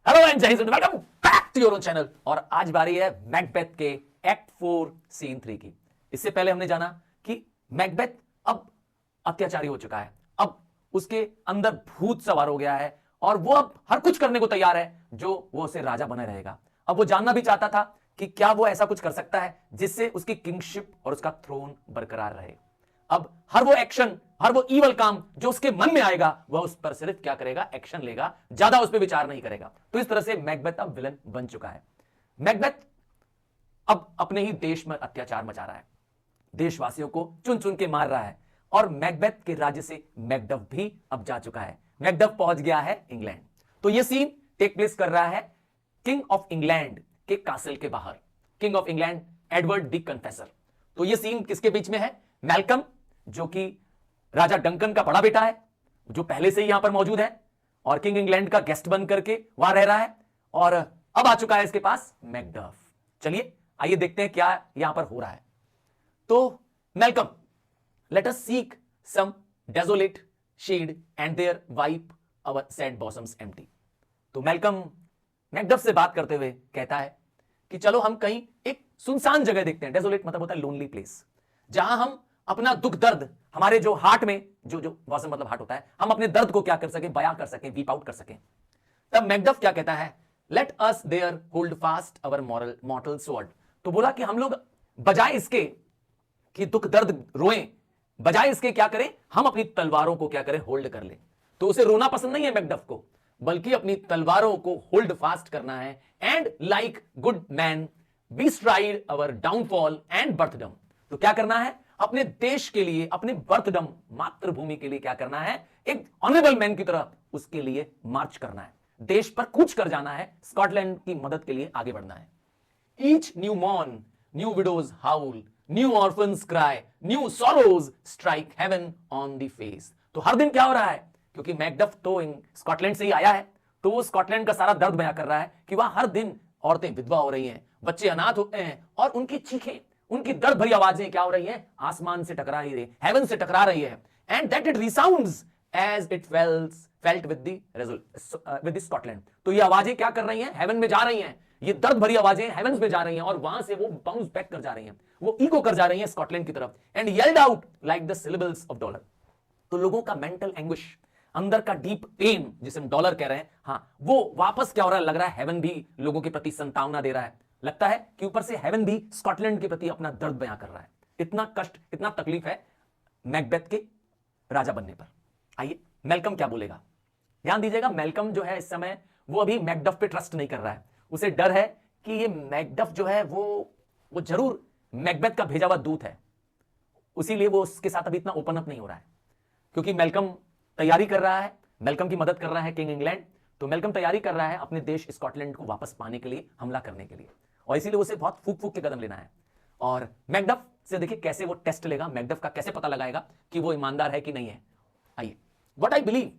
Hello and जय हिंद, welcome back to your own channel. और आज बारी है मैकबेथ के एक्ट 4 सीन 3 की। इससे पहले हमने जाना कि मैकबेथ अब अत्याचारी हो चुका है, अब उसके अंदर भूत सवार हो गया है और वो अब हर कुछ करने को तैयार है जो वो उसे राजा बना रहेगा। अब वो जानना भी चाहता था कि क्या वो ऐसा कुछ कर सकता है जिससे उसकी किंगशिप और उसका थ्रोन बरकरार रहे। अब हर वो एक्शन, हर वो ईवल काम जो उसके मन में आएगा वह उस पर सिर्फ क्या करेगा, एक्शन लेगा, ज्यादा उस पर विचार नहीं करेगा। तो इस तरह से मैकबेथ अब विलन बन चुका है। मैकबेथ अब अपने ही देश में अत्याचार मचा रहा है, देशवासियों को चुन चुन के मार रहा है और मैकबेथ के राज्य से मैकडफ भी अब जा चुका है। मैकडफ पहुंच गया है इंग्लैंड। तो यह सीन टेक प्लेस कर रहा है किंग ऑफ इंग्लैंड के कासल के बाहर। King of England Edward the Confessor. तो यह सीन किसके बीच में है? मैल्कम, जो कि राजा डंकन का बड़ा बेटा है, जो पहले से ही यहां पर मौजूद है और किंग इंग्लैंड का गेस्ट बन करके वहां रह रहा है, और अब आ चुका है इसके पास मैकडफ। चलिए आइए देखते हैं क्या यहां पर हो रहा है। तो Malcolm, let us seek some desolate shade and there wipe our sad bosoms empty। तो मैल्कम मैकडफ से बात करते हुए कहता है कि चलो हम कहीं एक सुनसान जगह देखते हैं। डेजोलेट मतलब होता है लोनली प्लेस, जहां हम अपना दुख दर्द, हमारे जो हार्ट में जो बॉसम मतलब हार्ट होता है, हम अपने दर्द को क्या कर सके, बयां कर सके, वीप आउट कर सके। तब मैकडफ क्या कहता है? Let us there hold fast our मॉर्टल sword. तो बोला कि हम लोग बजाय इसके कि दुख दर्द रोएं, बजाय इसके क्या करें, हम अपनी तलवारों को क्या करें, होल्ड कर ले। तो उसे रोना पसंद नहीं है मैकडफ को, बल्कि अपनी तलवारों को होल्ड फास्ट करना है। And like good man bestride our downfall and birthdom. तो क्या करना है? अपने देश के लिए, अपने बर्थडम, मातृभूमि के लिए क्या करना है? एक ऑनरेबल मैन की तरह उसके लिए मार्च करना है, देश पर कूच कर जाना है, स्कॉटलैंड की मदद के लिए आगे बढ़ना है। Each new morn new widows howl, new orphans cry, new sorrows strike heaven on the face. तो हर दिन क्या हो रहा है? क्योंकि मैकडफ तो स्कॉटलैंड से ही आया है, तो वो स्कॉटलैंड का सारा दर्द बयां कर रहा है कि वहां हर दिन औरतें विधवा हो रही हैं, बच्चे अनाथ होते हैं और उनकी चीखें, उनकी दर्द भरी आवाजें क्या हो रही हैं? आसमान से टकरा रही है, हेवन से टकरा रही है। And that it resounds as it felt with the Scotland. तो ये आवाजें क्या कर रही हैं? हेवन में जा रही हैं। ये दर्द भरी आवाजें हेवंस में जा रही हैं और वहां से वो बाउंस बैक कर जा रही हैं, वो इको कर जा रही हैं स्कॉटलैंड की तरफ। And yelled out like the syllables of dolour. तो लोगों का मेंटल एंग्विश, अंदर का डीप पेन, जिसे हम डॉलर कह रहे हैं, हाँ, वो वापस क्या हो रहा है? लग रहा है हेवन भी लोगों के प्रति संतावना दे रहा है। लगता है कि ऊपर से हेवन भी स्कॉटलैंड के प्रति अपना दर्द बयां कर रहा है। इतना कष्ट, इतना तकलीफ है मैकबेथ के राजा बनने पर। आइए मैल्कम क्या बोलेगा, ध्यान दीजिएगा। मैल्कम जो है इस समय वो अभी मैकडफ पे ट्रस्ट नहीं कर रहा है। उसे डर है कि ये मैकडफ जो है वो जरूर मैकबेथ का भेजा हुआ दूत है, इसीलिए वो उसके साथ अभी इतना ओपन अप नहीं हो रहा है। क्योंकि मैल्कम तैयारी कर रहा है, मैल्कम की मदद कर रहा है किंग इंग्लैंड, तो मैल्कम तैयारी कर रहा है अपने देश स्कॉटलैंड को वापस पाने के लिए, हमला करने के लिए, और इसीलिए उसे बहुत फूक फूक के कदम लेना है। और मैकडफ से देखिए कैसे वो टेस्ट लेगा, मैकडफ का कैसे पता लगाएगा कि वो ईमानदार है कि नहीं है। आइए, what I believe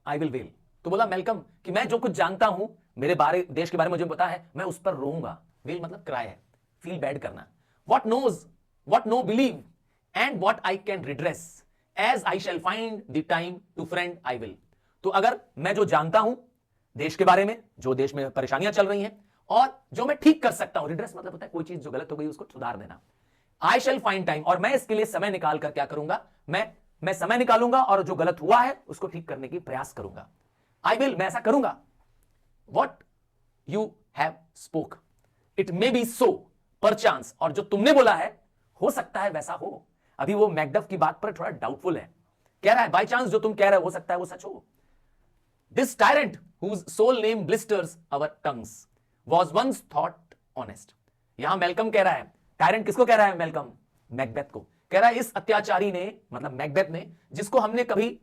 I will well. तो बोला मैल्कम कि मैं जो कुछ जानता हूं, मेरे बारे, देश के बारे में मुझे पता है, मैं उस पर रोऊंगा। वेल मतलब क्राई है, फील बैड करना। What know believe and what I can redress as I shall find the time to friend I will. तो अगर मैं जो जानता हूं देश के बारे में, जो देश में परेशानियां चल रही हैं और जो मैं ठीक कर सकता हूं, रिड्रेस मतलब होता है कोई चीज जो गलत हो गई उसको सुधार देना। आई शैल फाइंड टाइम, और मैं इसके लिए समय निकाल कर क्या करूंगा, मैं समय निकालूंगा और जो गलत हुआ है उसको ठीक करने की प्रयास करूंगा। आई विल, मैं ऐसा करूंगा। What you have spoke, it may be so, perchance, और जो तुमने बोला है हो सकता है वैसा हो। अभी वो मैकडफ की बात पर थोड़ा डाउटफुल है, कह रहा है बाय चांस जो तुम कह रहे हो सकता है वो सच हो। This tyrant whose sole name blisters our tongues was once thought honest। यहां मैल्कम कह रहा है, टायरेंट किसको कह रहा है? मैल्कम मैकबेथ को कह रहा है, इस अत्याचारी ने, मतलब मैकबेथ ने, जिसको हमने कभी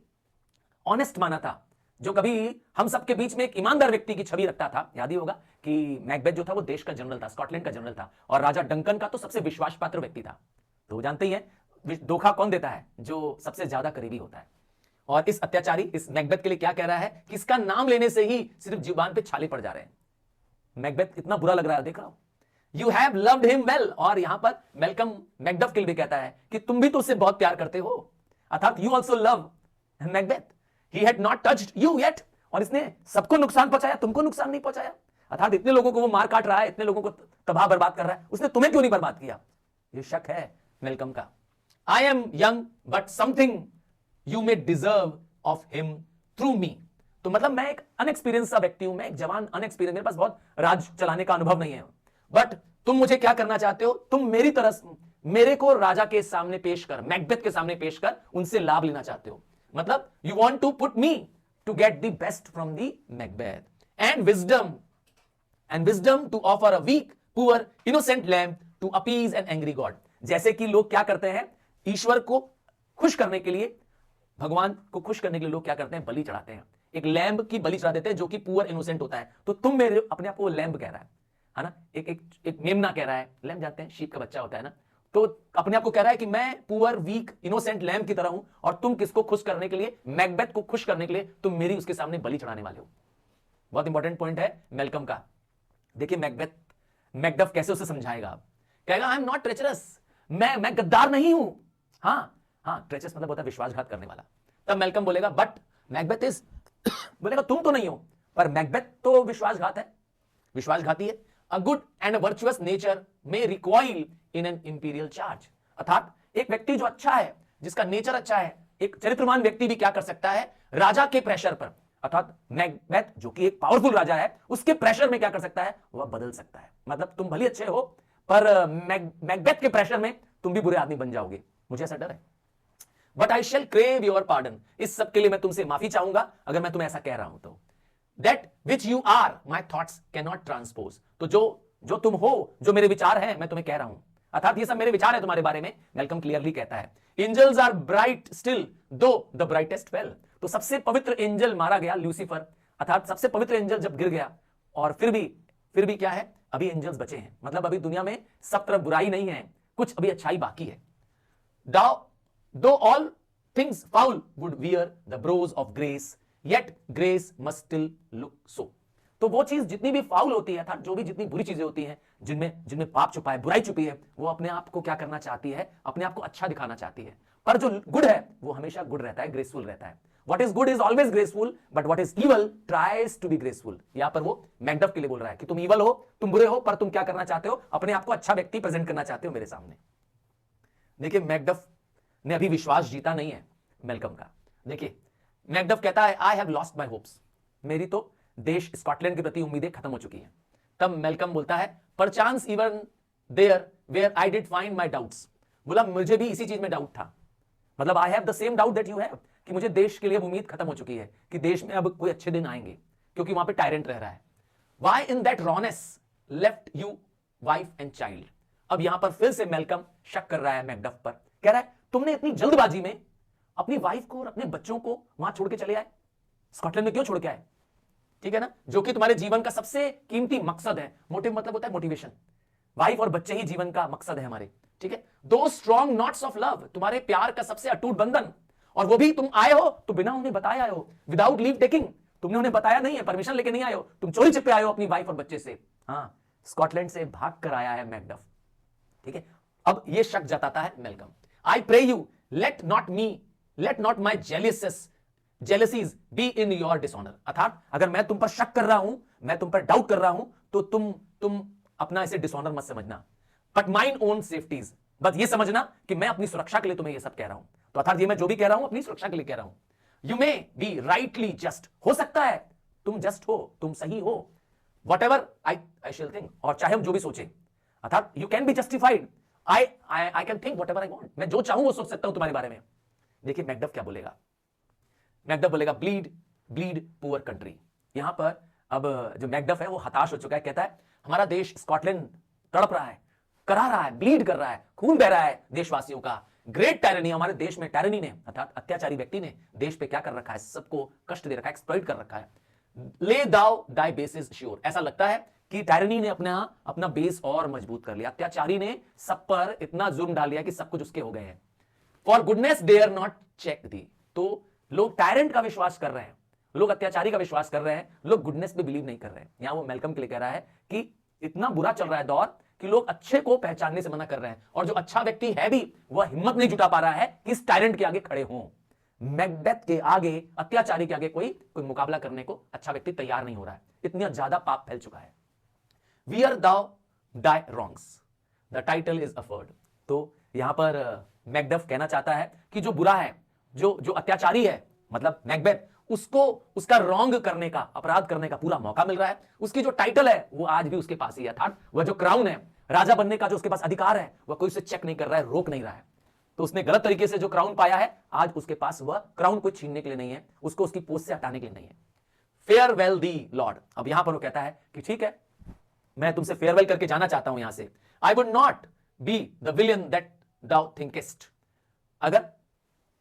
ऑनेस्ट माना था, जो कभी हम सबके बीच में एक ईमानदार व्यक्ति की छवि रखता था। याद ही होगा कि मैकबेथ जो था वो देश का जनरल था, स्कॉटलैंड का जनरल था, और राजा डंकन का तो सबसे विश्वास पात्र व्यक्ति था। तो वो जानते ही हैं धोखा कौन देता है? जो सबसे ज्यादा करीबी होता है। और इस अत्याचारी, इस मैकबेथ के लिए क्या कह रहा है कि इसका नाम लेने से ही सिर्फ जुबान पे छाले पड़ जा रहे हैं। मैकबेथ इतना बुरा लग रहा है, देख रहा हो। You have loved him well, और यहां पर मैल्कम मैकडफ के लिए भी कहता है कि तुम भी तो उससे बहुत प्यार करते हो, अर्थात you also love Macbeth. He had not touched you yet, और इसने सबको नुकसान पहुंचाया, तुमको नुकसान नहीं पहुंचाया। अर्थात इतने लोगों को वो मार काट रहा है, इतने लोगों को तबाह बर्बाद कर रहा है, उसने तुम्हें क्यों नहीं बर्बाद किया? ये शक है मेलकम का। I am young but something you may deserve of him through me. तो मतलब मैं एक अनएक्सपीरियंस सा व्यक्ति हूं, मैं एक जवान अनएक्सपीरियंस, मेरे पास बहुत राज चलाने का अनुभव नहीं है, बट तुम मुझे क्या करना चाहते हो? तुम मेरी तरह मेरे को राजा के सामने पेश कर, मैकबेथ के सामने पेश कर, उनसे लाभ लेना चाहते हो। मतलब you want to put me to get the best from the Macbeth and wisdom to offer a weak poor innocent lamb to appease an angry god. जैसे कि लोग क्या करते हैं, ईश्वर को खुश करने के लिए, भगवान को खुश करने के लिए लोग क्या करते हैं, बलि चढ़ाते हैं, एक लैम्ब की बलि चढ़ा देते हैं जो कि पुअर इनोसेंट होता है। तो तुम मेरे अपने आप को लैम्ब कह रहा है ना, एक मेमना कह रहा है, लैम्ब जानते हैं शीप का बच्चा होता है ना, तो अपने आप को कह रहा है कि मैं पुअर वीक इनोसेंट लैम्ब की तरह हूं, और तुम किसको खुश करने के लिए, मैकबेथ को खुश करने के लिए तुम मेरी उसके सामने बलि चढ़ाने वाले हो। बहुत इंपॉर्टेंट पॉइंट है मेलकम का। देखिए मैकडफ कैसे उसे समझाएगा। आप कहेगा आई एम नॉट ट्रेचरस, मैं गद्दार नहीं हूं। हाँ ट्रेचरस मतलब होता है विश्वासघात करने वाला। तब मेलकम बोलेगा बट मैकबेथ इज बोलेगा तुम तो नहीं हो, पर मैकबेथ तो विश्वासघात है, विश्वासघाती है। A good and a virtuous nature may recoil in an imperial charge. अर्थात एक व्यक्ति जो अच्छा है, जिसका नेचर अच्छा है, एक चरित्रवान व्यक्ति भी क्या कर सकता है, राजा के प्रेशर पर, अर्थात मैकबेथ जो कि एक पावरफुल राजा है, उसके प्रेशर में क्या कर सकता है, वह बदल सकता है। मतलब तुम भले अच्छे हो, पर मैकबेथ के प्रेशर में तुम भी बुरे आदमी बन जाओगे, मुझे ऐसा डर है। But I shall crave your pardon, इस सब के लिए मैं तुमसे माफी चाहूंगा अगर मैं तुम्हें ऐसा कह रहा हूं तो। That which you are my thoughts can not transpose, तो जो तुम हो, जो मेरे विचार हैं, मैं तुम्हें कह रहा हूं, अर्थात ये सब मेरे विचार है तुम्हारे बारे में। वेलकम क्लियरली कहता है एंजल्स आर ब्राइट स्टिल दो द ब्राइटेस्ट फेल। तो सबसे पवित्र एंजल मारा गया, लूसीफर, अर्थात सबसे पवित्र एंजल जब गिर गया, और फिर भी क्या है, अभी एंजल्स बचे हैं। मतलब अभी दुनिया में सब तरफ बुराई नहीं है, कुछ अभी अच्छाई बाकी है। Though all things foul would wear the brows of grace, yet grace must still look so. तो वो चीज जितनी भी फाउल होती है, जो भी जितनी बुरी चीजें होती हैं, जिनमें पाप छुपा है, बुराई छुपी है, वो अपने आप को क्या करना चाहती है, अपने आप को अच्छा दिखाना चाहती है। पर जो गुड है वो हमेशा गुड रहता है, ग्रेसफुल रहता है। What is good is always graceful, but what is evil tries to be graceful। यहां पर वो मैकडफ के लिए बोल रहा है कि तुम इवल हो, तुम बुरे हो, पर तुम क्या करना चाहते हो, अपने आप को अच्छा व्यक्ति प्रेजेंट करना चाहते हो मेरे सामने। देखिए मैकडफ ने अभी विश्वास जीता नहीं है मेलकम का। देखिए मैकडफ कहता है I have lost my hopes, मेरी तो देश स्कॉटलैंड के प्रति उम्मीदें खत्म हो चुकी हैं। तब मेलकम बोलता है पर chance even there where I did find my doubts, बोला मुझे भी इसी चीज में डाउट था। मतलब I have the same doubt that you have, कि मुझे देश के लिए उम्मीद खत्म हो चुकी है कि देश में अब कोई अच्छे दिन आएंगे, क्योंकि वहां पे टायरेंट रह रहा है। Why in that rawness left you wife and child? अब यहां पर फिर से मेलकम शक कर रहा है मैकडफ पर, कह रहा है तुमने इतनी जल्दबाजी में अपनी वाइफ को और अपने बच्चों को वहां छोड़ के चले आए, स्कॉटलैंड में क्यों छोड़ के आए? ठीक है ना, जो कि तुम्हारे जीवन का सबसे कीमती मकसद है। मोटिव मतलब होता है मोटिवेशन, वाइफ और बच्चे ही जीवन का मकसद है हमारे। ठीक है, दो स्ट्रॉन्ग नॉट्स ऑफ लव, तुम्हारे प्यार का सबसे अटूट बंधन, और वो भी तुम आए हो तो बिना उन्हें बताए आए हो, विदाउट लीव टेकिंग, तुमने उन्हें बताया नहीं है, परमिशन लेके नहीं आए हो, तुम चोरी छिपे आए हो अपनी वाइफ और बच्चे से। हाँ, स्कॉटलैंड से भाग कर आया है मैकडफ। ठीक है, अब ये शक जताता है Malcolm. I pray you let not my jealousies be in your dishonour. अर्थात अगर मैं तुम पर शक कर रहा हूं, मैं तुम पर डाउट कर रहा हूं, तो तुम अपना इसे डिसऑनर मत समझना, बट माइन ओन सेफ्टीज, बस ये समझना कि मैं अपनी सुरक्षा के लिए तुम्हें ये सब कह रहा हूं। तो अर्थात ये मैं जो भी कह रहा हूं अपनी सुरक्षा के लिए कह रहा हूं। You may be rightly just, हो सकता है तुम जस्ट हो, तुम सही हो, what ever I shall think, और चाहे हम जो भी सोचे, अर्थात you can be justified, I can think what ever I want, मैं जो चाहूं वो सोच सकता हूं तुम्हारे बारे में। देखिए मैकडफ क्या बोलेगा, मैकडफ बोलेगा ब्लीड पुअर कंट्री। यहां पर अब जो मैकडफ है वो हताश हो चुका है, कहता है हमारा देश स्कॉटलैंड तड़प रहा है, करा रहा है, ब्लीड कर रहा है, खून बह रहा है देशवासियों का। ग्रेट टायरनी, हमारे देश में टायरनी ने, अर्थात अत्याचारी व्यक्ति ने देश पे क्या कर रखा है, सबको कष्ट दे रखा है, एक्सप्लॉइट कर रखा है। ले दाओ दाई बेस इज श्योर, ऐसा लगता है कि टायरनी ने अपना बेस और मजबूत कर लिया, अत्याचारी ने सब पर इतना जुर्म डाल लिया कि सब कुछ उसके हो गए हैं। For goodness dare not check thee, तो लोग टायरेंट का विश्वास कर रहे हैं, लोग अत्याचारी का विश्वास कर रहे हैं, लोग गुडनेस पे बिलीव नहीं कर रहे हैं। यहां वो मेलकम के लिए कह रहा है कि इतना बुरा चल रहा है दौर कि लोग अच्छे को पहचानने से मना कर रहे हैं, और जो अच्छा व्यक्ति है भी वह हिम्मत नहीं जुटा पा रहा है कि इस टायरेंट के आगे खड़े हों। मैकबेथ के आगे, अत्याचारी के आगे कोई मुकाबला करने को अच्छा व्यक्ति तैयार नहीं हो रहा है। इतना ज्यादा पाप फैल चुका है। Where thou die wrongs, the title is afford। तो यहां पर मैकडफ कहना चाहता है कि जो बुरा है, जो अत्याचारी है, मतलब मैकबेथ, उसको उसका रॉन्ग करने का, अपराध करने का पूरा मौका मिल रहा है। उसकी जो टाइटल है वो आज भी उसके पास ही है, अर्थात वह जो क्राउन है, राजा बनने का जो उसके पास अधिकार है, वह कोई उसे चेक नहीं कर रहा है, रोक नहीं रहा है। तो उसने गलत तरीके से जो क्राउन पाया है, आज उसके पास वह क्राउन को छीनने के लिए नहीं है, उसको उसकी पोस्ट से हटाने के लिए नहीं है। फेयरवेल दी लॉर्ड। अब यहां पर वो कहता है कि ठीक है, मैं तुमसे फेयरवेल करके जाना चाहता हूं यहां से। I would not be the villain that thou thinkest. अगर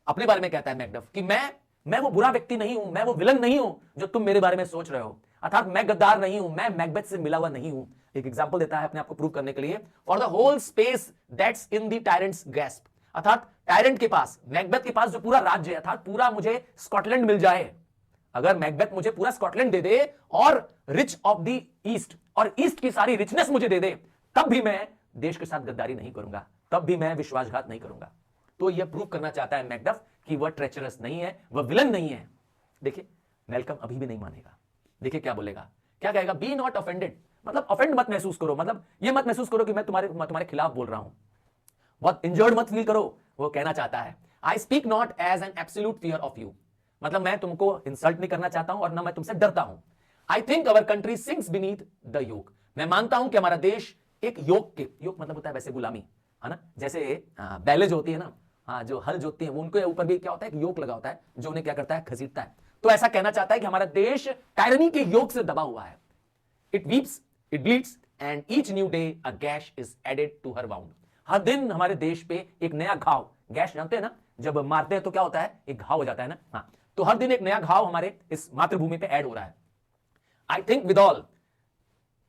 अपने बारे में कहता है मैकडफ कि मैं वो बुरा व्यक्ति नहीं हूं, मैं वो विलन नहीं हूं जो तुम मेरे बारे में सोच रहे हो, अर्थात मैं गद्दार नहीं हूं, मैं मैकबेथ से मिला हुआ नहीं हूं। एक एग्जांपल देता है अपने आप को प्रूव करने के लिए। For the whole space that's in the tyrant's grasp, अर्थात टायरेंट के पास, मैकबेथ के पास जो पूरा राज्य है, अर्थात पूरा मुझे स्कॉटलैंड मिल जाए, अगर मैकबेथ मुझे पूरा स्कॉटलैंड दे दे और रिच ऑफ द ईस्ट, और ईस्ट की सारी रिचनेस मुझे दे दे, तब भी मैं देश के साथ गद्दारी नहीं करूंगा, तब भी मैं विश्वासघात नहीं करूंगा। तो यह प्रूव करना चाहता है मैकडफ कि वह ट्रेचरस नहीं है, वह विलन नहीं है। देखिए मैल्कम अभी भी नहीं मानेगा। देखिए क्या बोलेगा, क्या कहेगा, बी नॉट ऑफेंडेड, मतलब ऑफेंड मत महसूस करो, मतलब यह मत महसूस करो कि मैं तुम्हारे खिलाफ बोल रहा हूं, बहुत इंजर्ड मत फील करो। वो कहना चाहता है I speak not as an absolute fear of you, मतलब मैं तुमको इंसल्ट नहीं करना चाहता हूं और ना मैं तुमसे डरता हूं। I think our country sinks beneath the yoke, मैं मानता हूं कि हमारा देश एक योक के, योक मतलब होता है वैसे गुलामी, है ना, जैसे बैले जो होती है ना, हाँ, जो हल जोतती है, उनके ऊपर भी क्या होता है, एक योक लगा होता है जो उन्हें क्या करता है, घसीटता है। तो ऐसा कहना चाहता है कि हमारा देश टायरनी के योक से दबा हुआ है। It weeps, it bleeds and each new day a gash is added to her wound. हर दिन हमारे देश पे एक नया घाव, गैश जानते हैं ना, जब मारते हैं तो क्या होता है, एक घाव हो जाता है ना, हाँ, तो हर दिन एक नया घाव हमारे इस मातृभूमि पे ऐड हो रहा है। I think with all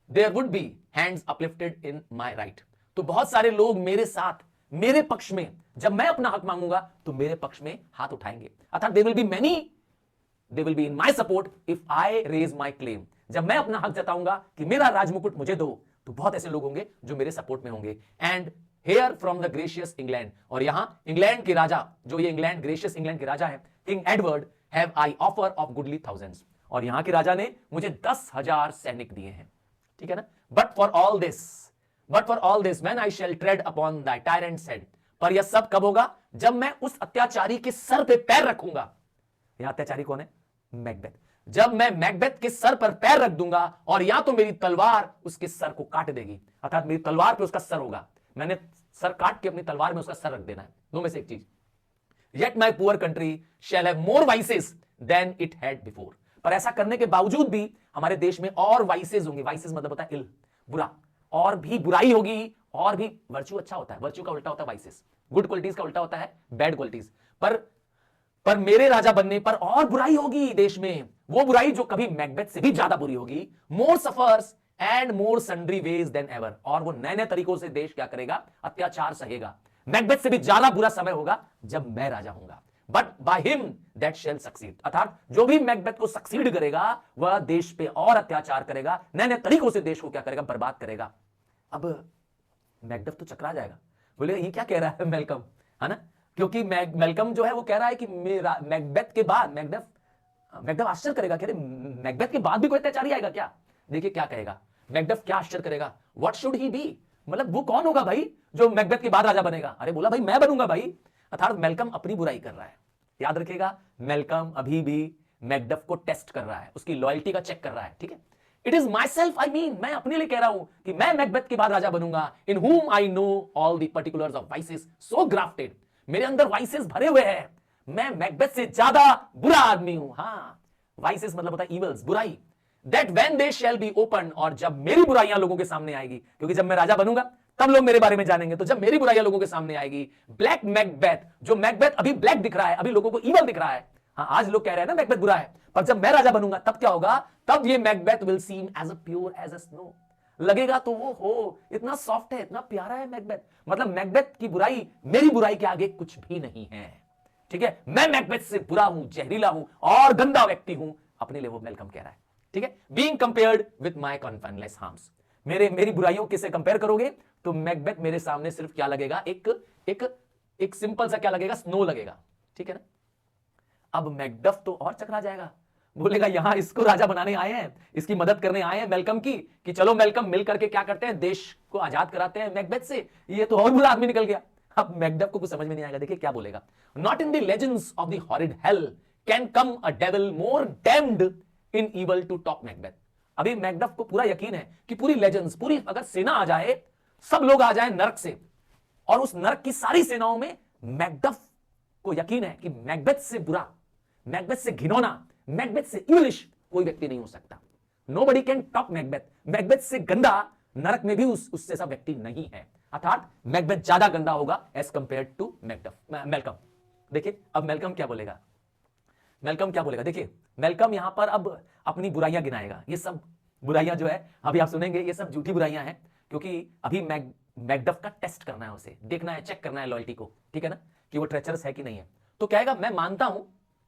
there would be hands uplifted in my right, तो बहुत सारे लोग मेरे साथ, मेरे पक्ष में, जब मैं अपना हक मांगूंगा तो मेरे पक्ष में हाथ उठाएंगे, अर्थात there will be many, they will be in my support if I raise my claim. जब मैं अपना हक जताऊंगा कि मेरा राजमुकुट मुझे दो, तो बहुत ऐसे लोग होंगे जो मेरे सपोर्ट में होंगे। And here from the gracious England, और यहां इंग्लैंड के राजा, जो ये इंग्लैंड, ग्रेशियस इंग्लैंड के राजा है, king Edward, have I offer of goodly thousands, और यहां के राजा ने मुझे 10,000 सैनिक दिए हैं, ठीक है ना। But for all this when I shall tread upon the tyrant's head, पर यह सब कब होगा, जब मैं उस अत्याचारी के सर पे पैर रखूंगा। यह अत्याचारी कौन है, मैकबेथ। जब मैं मैकबेथ के सर पर पैर रख दूंगा और या तो मेरी तलवार उसके सर को काट देगी, अर्थात मेरी तलवार पे उसका सर होगा, मैंने सर काट के अपनी तलवार में उसका सर रख देना है, दो में से एक चीज। Yet my poor country shall have more vices than it had before, पर ऐसा करने के बावजूद भी हमारे देश में और वाइसेस होंगे। वाइसेस मतलब होता है इल, बुरा, और भी बुराई होगी, और भी वर्च्यू अच्छा होता है, वर्च्यू का उल्टा होता है वाइसेस, गुड क्वालिटीज का उल्टा होता है बैड क्वालिटीज। पर मेरे राजा बनने पर और बुराई होगी देश में, वो बुराई जो कभी मैकबेथ से भी ज्यादा बुरी होगी। More suffers and more sundry ways than ever, और वो नए नए तरीकों से देश क्या करेगा, अत्याचार सहेगा। मैकबेथ से भी ज्यादा बुरा समय होगा जब मैं राजा हूंगा। But by him that shall succeed, अर्थात जो भी मैकबेथ को सक्सीड करेगा वह देश पे और अत्याचार करेगा, नए नए तरीकों से देश को क्या करेगा, बर्बाद करेगा। अब मैकबेथ तो चकरा जाएगा, बोले ये क्या कह रहा है मैल्कम, है ना, क्योंकि मैल्कम जो है वो कह रहा है कि मेरा मैकबेथ के बाद, मैकबेथ आश्चर्य करेगा, कह रहे मैकबेथ के बाद भी कोई अत्याचारी आएगा क्या। देखिए क्या कहेगा मैकबेथ, क्या आश्चर्य करेगा, व्हाट शुड ही बी, मतलब वो कौन होगा भाई जो मैकबेथ के बाद राजा बनेगा। अरे बोला भाई मैं बनूंगा भाई, अर्थात मैल्कम अपनी बुराई कर रहा है। याद रखिएगा, मैल्कम अभी भी मैकबेथ को टेस्ट कर रहा है, उसकी लॉयल्टी का चेक कर रहा है, ठीक है। It is my self, I mean, मैं अपने लिए कह रहा हूं कि मैं मैकबेथ के बाद राजा बनूंगा, इन whom I know all the particulars of vices so grafted, मेरे अंदर वाइसेस भरे हुए हैं, मैं मैकबेथ से ज्यादा बुरा आदमी हूं। हाँ, वाइसेस मतलब होता है इवल्स, बुराई। That when they shall be open, और जब मेरी बुराइयां लोगों के सामने आएगी, क्योंकि जब मैं राजा बनूंगा तब लोग मेरे बारे में जानेंगे, तो जब मेरी बुराइयां लोगों के सामने आएगी, ब्लैक मैकबेथ, जो मैकबेथ अभी ब्लैक दिख रहा है, अभी लोगों को इवल दिख रहा है, हाँ आज लोग कह रहे हैं ना मैकबेथ बुरा है, पर जब मैं राजा बनूंगा तब क्या होगा, तब ये Macbeth will seem as a pure as a snow, लगेगा तो वो हो इतना सॉफ्ट है, इतना प्यारा है मैकबेथ, मतलब मैकबेथ की बुराई मेरी बुराई के आगे कुछ भी नहीं है, ठीक है। मैं मैकबेथ से बुरा हूं, जहरीला हूं और गंदा व्यक्ति हूं, अपने लिए वो मैल्कम कह रहा है, ठीक है। Being compared with my confineless harms, मेरी बुराइयों किससे कंपेयर करोगे, तो मैकबेथ मेरे सामने सिर्फ क्या लगेगा, एक सिंपल सा क्या लगेगा, स्नो लगेगा, ठीक है ना। अब मैकडफ तो और चकरा जाएगा, बोलेगा यहां इसको राजा बनाने आए हैं, इसकी मदद करने आए हैं मेलकम की, कि चलो मेलकम मिल करके क्या करते हैं, देश को आजाद कराते हैं मैकबेथ से। ये तो और बुरा आदमी निकल गया। अब मैकडफ को कुछ समझ में नहीं आएगा। देखिए क्या बोलेगा, not in the legends of the horrid hell can come a devil more damned in evil to top Macbeth. अभी मैकडफ को पूरा यकीन है कि पूरी लेजेंड्स, पूरी अगर सेना आ जाए, सब लोग आ जाए नरक से, और उस नरक की सारी सेनाओं में मैकडफ को यकीन है कि मैकबेथ से बुरा, मैकबेथ से घिनौना, मैकबेथ से इवलिश कोई व्यक्ति नहीं हो सकता। Nobody can top Macbeth. Macbeth से गंदा नरक में भी उससे सब व्यक्ति नहीं है, अर्थात मैकबेथ ज्यादा गंदा होगा एज कंपेयर टू मेलकम। देखिए अब मेलकम क्या बोलेगा, मेलकम क्या बोलेगा, देखिए मेलकम यहां पर अब अपनी बुराइयां गिनाएगा। ये सब बुराइयां जो है अभी आप सुनेंगे, ये सब झूठी बुराइयां हैं, क्योंकि अभी मैकडफ का टेस्ट करना है, उसे देखना है, चेक करना है लॉयल्टी को, ठीक है ना, कि वो ट्रेचरस है कि नहीं है। तो कहेगा मैं मानता हूं,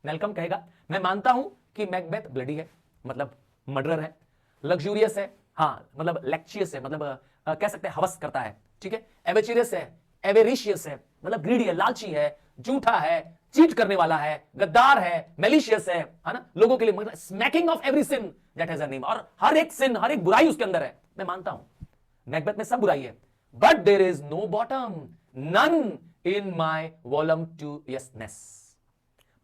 मेलकम कहेगा मैं मानता हूं कि मैकबेथ ब्लडी है, मतलब मर्डरर है, लग्जूरियस है, हाँ मतलब लेक्चियस है, मतलब कह सकते हैं हवस करता है, ठीक है, एवेचियस है, एवेरिशियस है, मतलब ग्रीडी है, लालची है, झूठा है, चीट करने वाला है, गद्दार है, मेलिशियस है ना, लोगों के लिए मतलब smacking of every sin that has a name, और हर एक सिन, हर एक बुराई उसके अंदर है। मैं मानता हूं मैकबेथ में सब बुराई है, but there is no bottom, none in my voluptuousness.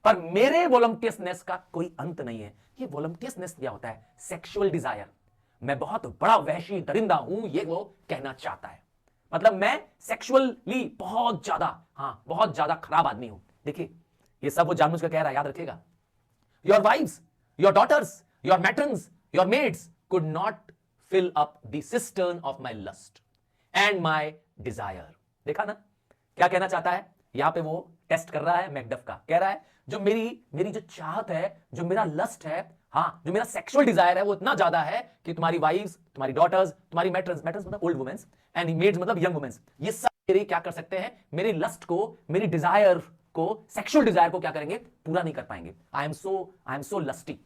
पर मेरे वॉलंटियसनेस का कोई अंत नहीं है। ये वॉलंटियसनेस क्या होता है, सेक्सुअल डिजायर। मैं बहुत बड़ा वहशी दरिंदा हूं, ये वो कहना चाहता है, मतलब मैं सेक्सुअली बहुत ज्यादा, हाँ बहुत ज्यादा खराब आदमी हूं। देखिए ये सब वो जानबूझकर कह रहा है, याद रखिएगा। Your wives, your daughters, your matrons, your maids could not fill up the cistern of my lust and my desire. देखा ना क्या कहना चाहता है, यहां पे वो टेस्ट कर रहा है मैकडफ का, कह रहा है जो मेरी जो चाहत है, जो मेरा लस्ट है, हाँ जो मेरा सेक्सुअल डिजायर है, वो इतना ज्यादा है कि तुम्हारी वाइव्स, तुम्हारी डॉटर्स, तुम्हारी मैट्रन्स, मैट्रन्स मतलब ओल्ड वुमेन्स, एंड मेड्स मतलब यंग वुमेन्स, ये सब मेरे क्या कर सकते हैं, मेरी लस्ट को, मेरी डिजायर को, सेक्सुअल डिजायर को क्या करेंगे, पूरा नहीं कर पाएंगे। आई एम सो लस्टी,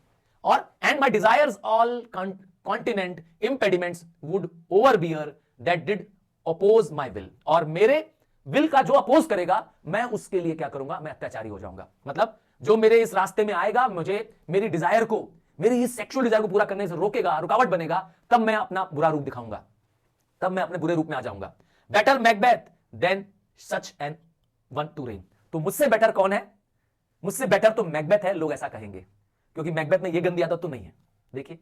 और and my desires all continent impediments would overbear that did oppose my will. और मेरे विल का जो अपोज करेगा, मैं उसके लिए क्या करूंगा, मैं अत्याचारी हो जाऊंगा। मतलब जो मेरे इस रास्ते में आएगा, मुझे मेरी डिजायर को, मेरी इस सेक्सुअल डिजायर को पूरा करने से रोकेगा, रुकावट बनेगा, तब मैं अपना बुरा रूप दिखाऊंगा, तब मैं अपने बुरे रूप में आ जाऊंगा। Better Macbeth than such an one to reign. तो मुझसे बेटर कौन है, मुझसे बेटर तो मैकबेथ है, लोग ऐसा कहेंगे, क्योंकि मैकबेथ में ये गंदी आदत तो नहीं है। देखिए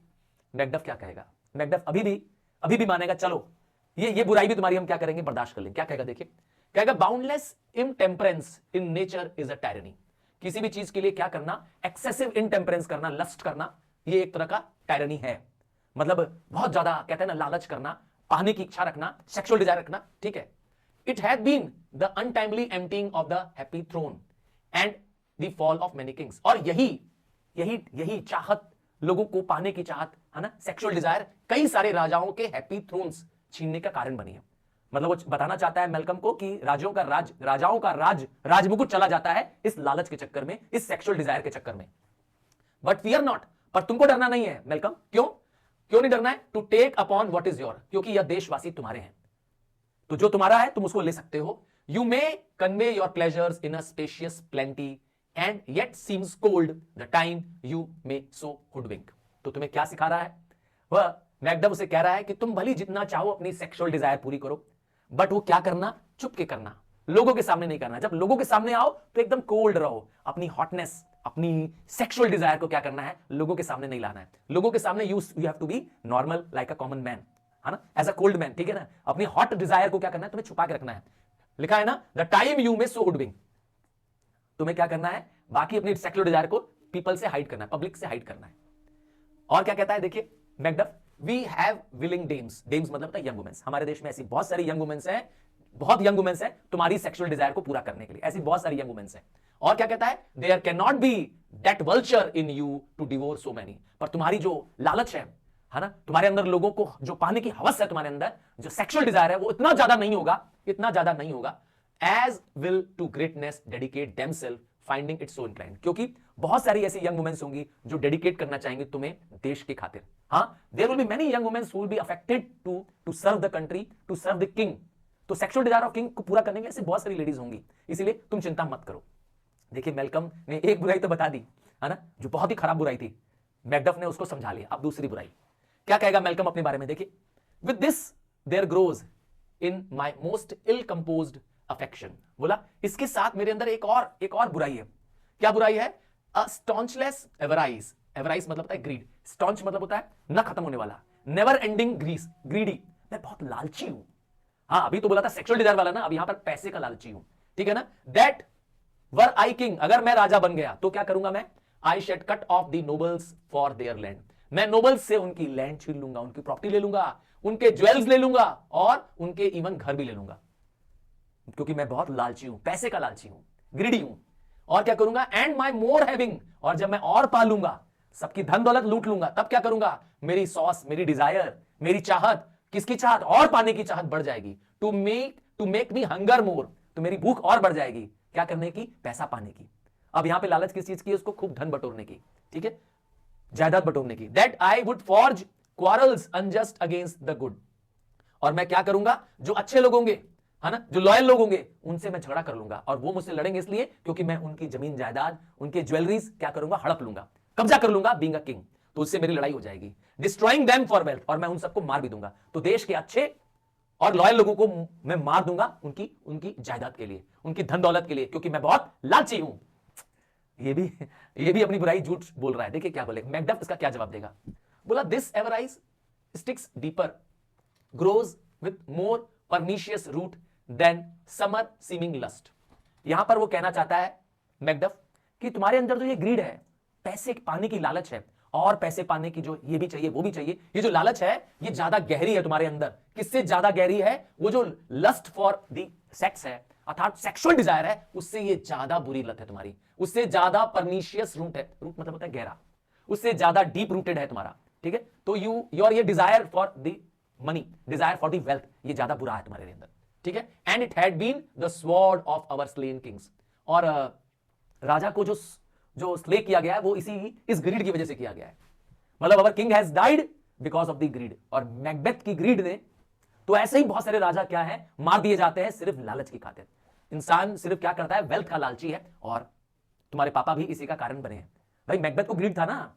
मैकडफ क्या कहेगा, मैकडफ अभी भी मानेगा, चलो ये बुराई भी तुम्हारी हम क्या करेंगे, बर्दाश्त कर लेंगे। क्या कहेगा, देखिए कहेगा boundless intemperance in nature is a tyranny. किसी भी चीज के लिए क्या करना, एक्सेसिव इनटेम्परेंस करना, लस्ट करना, ये एक तरह का टायरनी है। मतलब बहुत ज्यादा कहते हैं ना, लालच करना, पाने की इच्छा रखना, सेक्सुअल डिजायर रखना, ठीक है। It has been the untimely emptying of the happy throne and the fall of many kings. और यही चाहत, लोगों को पाने की चाहत है ना, सेक्सुअल डिजायर, कई सारे राजाओं के हैप्पी थ्रोन्स छीनने का कारण बनी है। मतलब वो बताना चाहता है मेलकम को कि राजाओं का राजमुकुट चला जाता है इस लालच के चक्कर में, इस सेक्सुअल डिजायर के चक्कर में। बट फियर नॉट, पर तुमको डरना नहीं है मेलकम। क्यों नहीं डरना है, to take upon what is your, क्योंकि यह देशवासी तुम्हारे हैं, तो जो तुम्हारा है तुम उसको ले सकते हो। You may convey your pleasures in a spacious plenty and yet seems cold the time you may so hoodwink. तो तुम्हें क्या सिखा रहा है वह, मैकडफ उसे कह रहा है कि तुम भली जितना चाहो अपनी सेक्सुअल डिजायर पूरी करो, बट वो क्या करना, चुप के करना, लोगों के सामने नहीं करना। जब लोगों के सामने आओ तो एकदम कोल्ड रहो, अपनी हॉटनेस, अपनी सेक्सुअल डिजायर को क्या करना है, लोगों के सामने नहीं लाना है। लोगों के सामने you have to be normal like a common man, है ना, एज अ कोल्ड मैन, ठीक है ना। अपनी हॉट डिजायर को क्या करना है, तुम्हें छुपा के रखना है। लिखा है ना, the time you may so हुडविंक, तुम्हें क्या करना है, बाकी अपनी सेक्सुअल डिजायर को पीपल से हाइड करना है, पब्लिक से हाइड करना है। और क्या कहता है, देखिए Macduff, we have willing dames, dames मतलब होता है यंग वुमेन्स। हमारे देश में ऐसी बहुत सारी यंग वुमेन्स हैं, बहुत यंग वुमेन्स हैं तुम्हारी सेक्सुअल डिजायर को पूरा करने के लिए, ऐसी बहुत सारी यंग वुमेन्स हैं। और क्या कहता है, there can not be that vulture in you to devour so many. पर तुम्हारी जो लालच है ना, तुम्हारे अंदर लोगों को जो पाने की हवस है, तुम्हारे अंदर जो सेक्सुअल डिजायर है, वो इतना ज्यादा नहीं होगा as will to greatness dedicate themselves finding it so inclined. क्योंकि बहुत सारी ऐसी यंग वुमेन्स होंगी जो डेडिकेट करना चाहेंगी तुम्हें देश के खातिर। हाँ, there will be many young womens who will be affected to serve the country, to serve the king. तो सेक्सुअल डिजायर ऑफ किंग को पूरा करने के लिए ऐसी बहुत सारी लेडीज होंगी, इसीलिए तुम चिंता मत करो। देखिए मैल्कम ने एक बुराई तो बता दी है ना, जो बहुत ही खराब बुराई थी, मैकडफ ने उसको समझा लिया। अब दूसरी बुराई क्या कहेगा मैल्कम अपने बारे में, देखिए, with this there grows in my most ill composed affection. बोला इसके साथ मेरे अंदर एक और बुराई है। क्या बुराई है? अ स्टॉन्चलेस एवराइज। एवराइज मतलब होता है ग्रीड, स्टॉन्च मतलब होता है न खत्म होने वाला, नेवर एंडिंग ग्रीडी। मैं बहुत लालची हूं। हाँ, अभी तो बोला था सेक्सुअल डिजायर वाला ना, अब यहां पर पैसे का लालची हूं, ठीक है ना। दैट वर आई किंग, अगर मैं राजा बन गया तो क्या करूंगा मैं? I should cut off the nobles for their land. मैं नोबल्स से उनकी लैंड छीन लूंगा, उनकी प्रॉपर्टी ले लूंगा, उनके ज्वेल्स ले लूंगा और उनके इवन घर भी ले लूंगा, क्योंकि मैं बहुत लालची हूं, पैसे का लालची हूं, ग्रीडी हूं। और क्या करूंगा? एंड माई मोर हैविंग, और जब मैं और पा लूंगा, सबकी धन दौलत लूट लूंगा, तब क्या करूंगा? मेरी सॉस, मेरी डिजायर, मेरी चाहत, किसकी चाहत? और पाने की चाहत बढ़ जाएगी। टू मेक मी हंगर मोर, तो मेरी भूख और बढ़ जाएगी। क्या करने की? पैसा पाने की। अब यहां पे लालच किस चीज की है? उसको खूब धन बटोरने की, ठीक है, जायदाद बटोरने की। That I would forge quarrels unjust against the good, और मैं क्या करूंगा? जो अच्छे लोग होंगे, है ना, जो लॉयल लोग होंगे, उनसे मैं झगड़ा कर लूंगा, और वो मुझसे लड़ेंगे इसलिए क्योंकि मैं उनकी जमीन जायदाद, उनके ज्वेलरीज क्या करूंगा? हड़प लूंगा, कब्जा कर लूंगा, बीइंग अ किंग। तो उससे मेरी लड़ाई हो जाएगी। डिस्ट्रॉइंग देम फॉर वेल्थ, और मैं उन सबको मार भी दूंगा। तो देश के अच्छे और लॉयल लोगों को मैं मार दूंगा उनकी उनकी जायदाद के लिए, उनकी धन दौलत के लिए, क्योंकि मैं बहुत लालची हूं। ये भी अपनी बुराई झूठ बोल रहा है। देखिए क्या बोले मैकडफ, इसका क्या जवाब देगा। बोला this avarice sticks deeper, grows with more pernicious root than summer seeming lust. यहां पर वो कहना चाहता है मैकडफ कि तुम्हारे अंदर जो ये ग्रीड है, पैसे पाने की लालच है, और पैसे पाने की जो ये भी चाहिए वो भी चाहिए, ये जो लालच है ये ज्यादा गहरी है तुम्हारे अंदर। किससे ज्यादा गहरी है? वो जो लस्ट फॉर द सेक्स है, अर्थात सेक्सुअल डिजायर है, उससे ये ज्यादा बुरी लत है तुम्हारी, उससे ज्यादा परनीशियस रूट है, रूट मतलब होता है गहरा, उससे ज्यादा डीप रूटेड है तुम्हारा, ठीक है। तो योर ये desire for the money, desire for the wealth, ये ज्यादा बुरा है तुम्हारे अंदर, ठीक है। And it had been the sword of our slain kings, और राजा को जो स्ले किया गया है वो इस ग्रीड की वजह से किया गया है। मतलब our king has died because of the greed, और मैकबेथ की ग्रीड ने, तो ऐसे ही बहुत सारे राजा क्या है, मार दिए जाते हैं सिर्फ लालच की खातिर। इंसान सिर्फ क्या करता है? वेल्थ का लालची है, और तुम्हारे पापा भी इसी का कारण बने हैं। भाई मैकबेथ को ग्रीड था ना।